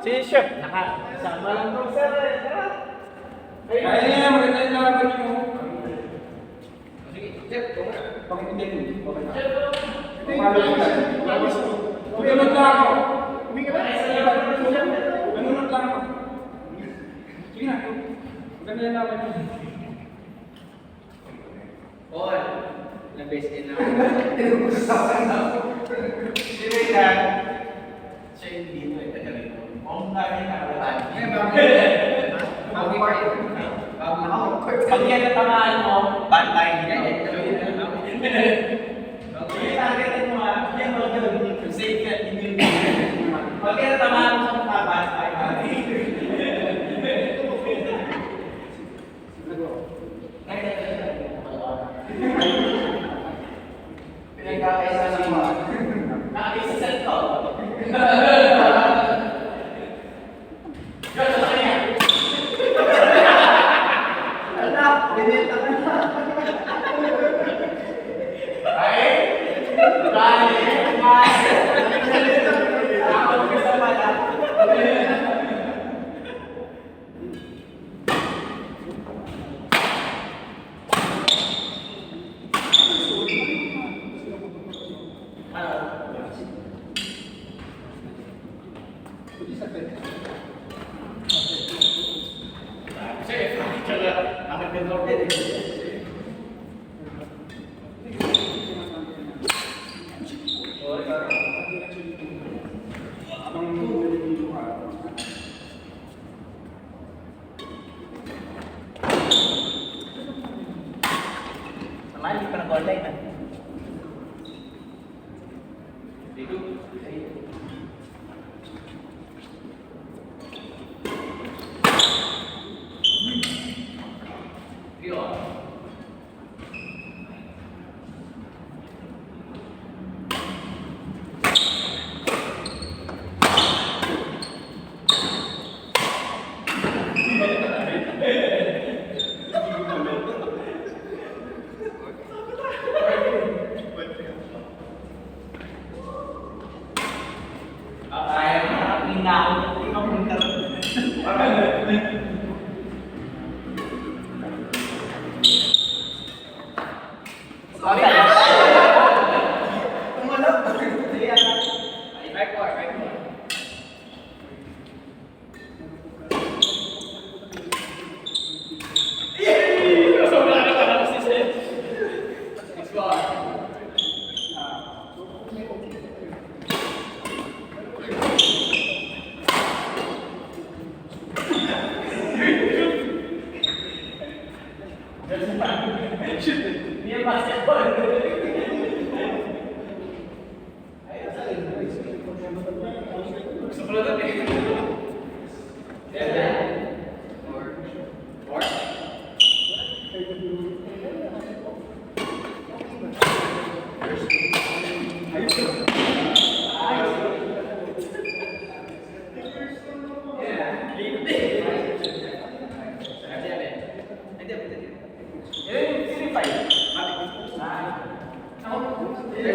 Si Chef, nakasama lang daw sir. Kaya niya, maganda yung laban niyo. Sige, Chef, pag-hindi mo. Okay na. Umunod lang ako. Umunod lang ako. Sige na. Maganda yung laban niyo. Oy, na-base in na. Tinugusapan na ako. Sino yan? Siya yung dito eh, tagalin mo. Oo nga rin nakalaban. Pag yan natamaan mo, Bantay. yung targetin mo ha, yan mo yun. Save ka, hindi yun. Pag yan natamaan mo sa mukha, bantay. Pinagkakaisa ng mga. Nakakisa sa ito. Diyan, sa kanya. Anak, binita ka na. Ay! Bali! Ako gusto pala. Mali pa nag-online na. Dito. Dia basketball. Sebelum tadi. Ini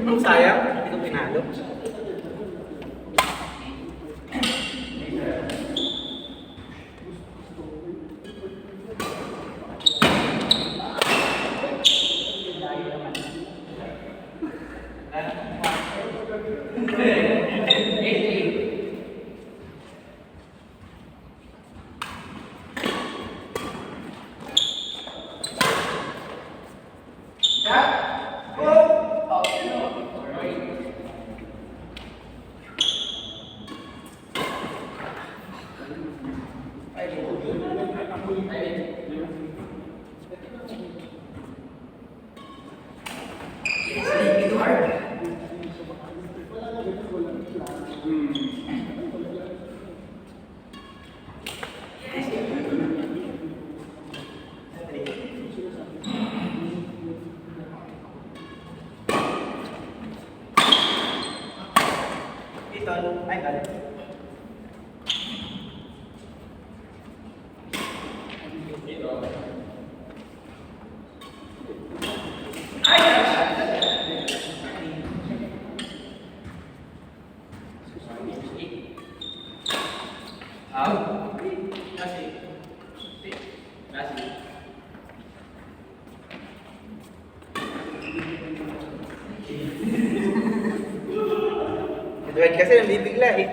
Ang sayang, hindi ko pinalo. Edward kasi nabibigla eh.